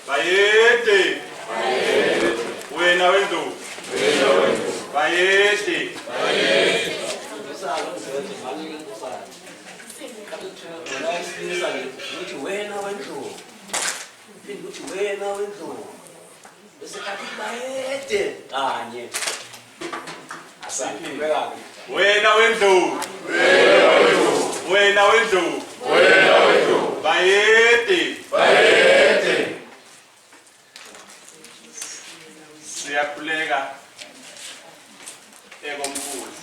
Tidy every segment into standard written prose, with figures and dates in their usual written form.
Bayede. Wena wendlu. Bayede. Wena wendlu. Wena wendlu. Bayede. Siyakhuleka ekomkhulu.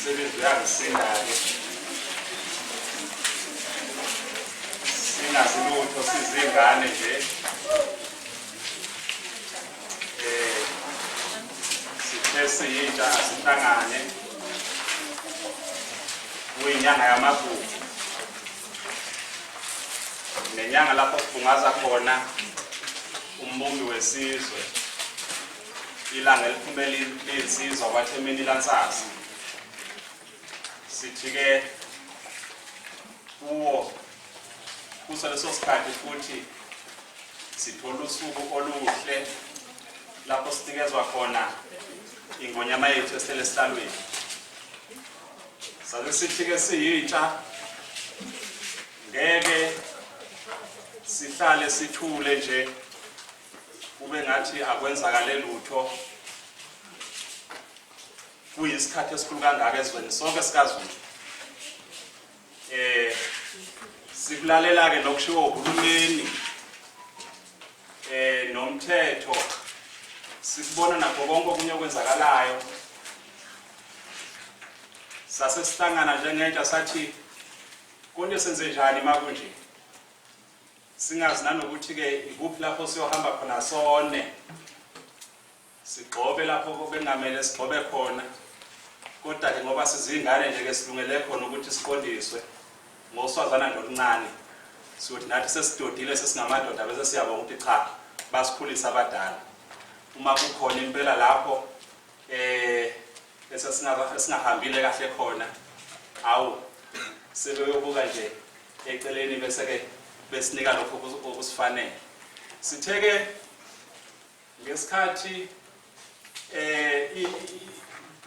Sebenzi yangisinda-ke. Singazi lutho sizingane nje. Sithe siyintsha asihlangane. Kuyinyanga yamagugu. Nenyanga lapho sibungaza khona umbumbi wesizwe. Ilanga eliphumela insizwa kwaThemini laNtsasi. Sithi-ke kuwo kuleso sikhathi futhi sithola usuku oluhle lapho sinikezwa khona ingonyama yethu esele esihlalweni. Sake sithi-ke siyintsha ngeke sihlale sithule nje kube ngathi akwenzakale lutho. Kuyisikhathi esikhulu kangaka ezweni sonke sikaZulu. Sikulalela-ke nokushiwo uhulumeni nomthetho. Sikubona nakho konke okunye okwenzakalayo. Sase sihlangana njengentsha sathi konke senze njani makunje. Singazi nanokuthi-ke ikuphi lapho siyohamba khona sone. Sigxobe lapho bengamele sigxobe khona. Kodwa-ke ngoba sizingane nje-ke silungele khona ukuthi siqondiswe ngoswazana nje oluncane. Siyothi nathi sesidodile sesingamadoda bese siyabona ukuthi cha basikhulisa abadala. Uma kukhona impela lapho bese singahambile kahle khona. Awu sebeyobuka nje eceleni bese-ke besinika lokho okusifanele. Sithe-ke ngesikhathi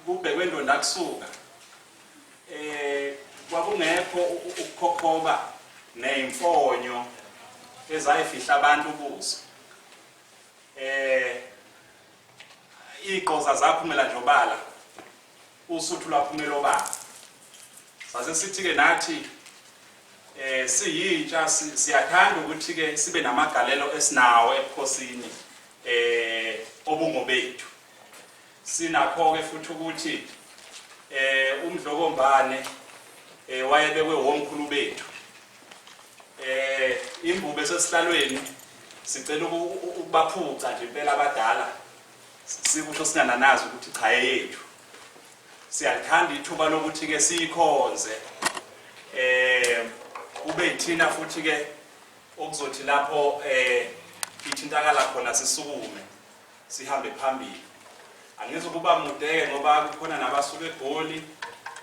kubhekwe indonda kusuka kwakungekho ukukhokhoba nezimfonyo ezayifihla abantu kuzo. Iqoza zaphumela nje obala, usuthu lwaphumela obala. Sase sithi-ke nathi siyintsha siyathanda ukuthi-ke sibe namagalelo esinawo ebukhosini obungobethu. Sinakho-ke futhi ukuthi uMdlokombane wayebekwe womkhulu bethu. Imbubo esesihlalweni sicela ukubaphuca nje impela abadala. Sikusho singananazi ukuthi cha yethu. Siyathanda ithuba lokuthi-ke siyikhonze. Kube yithina futhi-ke okuzothi lapho ithintakala khona sisukume sihambe phambili. Angizokuba mude-ke ngoba kukhona nabasuke eGoli.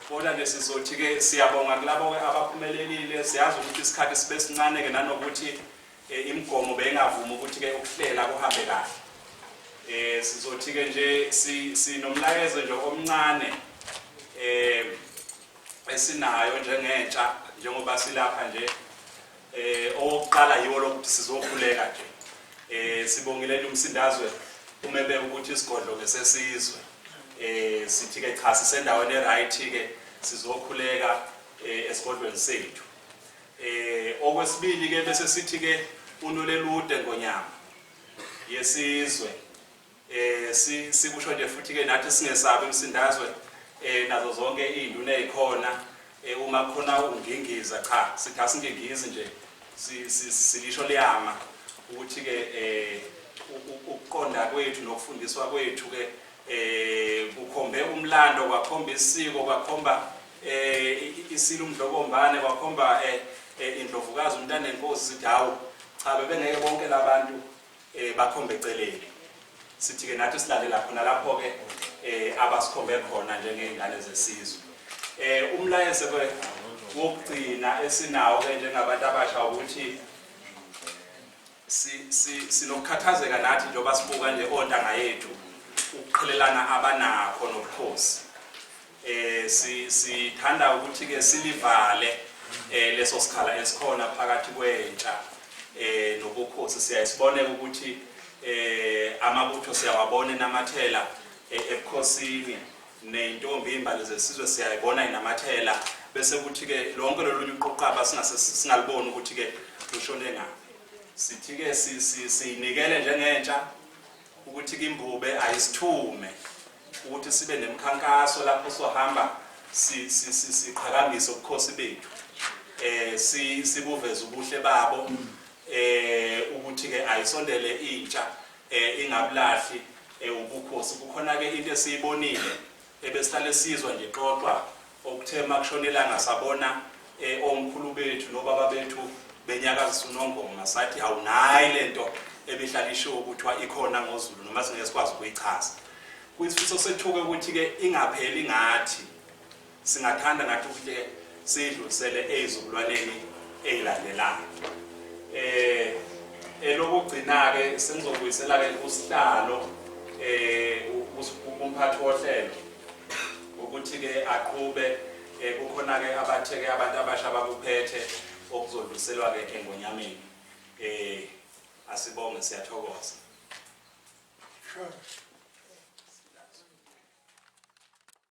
Kodwa nje sizothi-ke siyabonga kulabo-ke abaphumelelile. Siyazi ukuthi isikhathi sibe sincane-ke nanokuthi imigomo beyingavumi ukuthi-ke ukuhlela kuhambe kahle. Sizothi-ke nje sinomlayezo nje omncane esinayo njengentsha njengoba silapha nje. Owokuqala yiwo lokuthi sizokhuleka nje. Sibongile umsindazwe umebe ukuthi isigodlo-ke sesizwe. Sithi-ke cha sisendaweni eright-ke sizokhuleka esigodlweni sethu. Okwesibili-ke bese sithi-ke uNolelude Ngonyama yesizwe. Sikusho nje futhi-ke nathi singesabi umsindazwe nazo zonke iy'nduna ey'khona. Uma khona ungingiza cha sithi asingingizi nje silisho liyama ukuthi-ke ukuqonda kwethu nokufundiswa kwethu-ke kukhombe umlando, kwakhomba isiko, kwakhomba isilo uMdlokombane, kwakhomba indlovukazi uNtanenkosi. Sithi hawu cha bebengeke bonke labantu bakhombe eceleni. Sithi-ke nathi silalela khona lapho-ke abasikhombe khona njengey'ngane zesizwe. Umlayezo wokugcina esinawo-ke njengabantu abasha ukuthi sinokukhathazeka nathi njengoba sibuka nje ontanga yethu ukuqhelelana abanakho nobukhosi. Sithanda ukuthi ke silivale leso sikhala esikhona phakathi kwentsha nobukhosi. Siyayisibone ukuthi amabutho siyawabona enamathela ebukhosini, nentombi imbali zesizwe siyayibona inamathela, bese kuthi ke lonke lolunye uqoqaba singaliboni ukuthi ke lushone ngaphi. Sithi ke sinikele njengentsha ukuthi imbube ayisithume ukuthi sibe nemkhankaso lapho sohamba siqhakambise ubukhosi bethu, sibuveze ubuhle babo, ukuthi ke ayisondele intsha ingabulahli ubukhosi. Kukhona ke into esiyibonile ebesihlale sizwa nje xoxwa okuthe makushonelanga sabona omkhulu bethu nobaba bethu benyakazisa uNongoma, sathi awunayi lento ebihlala isho ukuthi ikhona ngoZulu noma singesikwazi ukuyichaza. Kuyisifiso sethuke ukuthi ke ingapheli ngathi singathanda ngathi ukuthi sidlulisele ezizukulwaneni ezilandelayo. Lokugcina ke sengizobuyisela ke usihlalo umphathi wohlelo ukuthi ke aqhube. Kukhona ke abathe ke abantu abasha babuphethe okuzodluliselwa ke eNgonyameni. Asibonge, siyathokoza.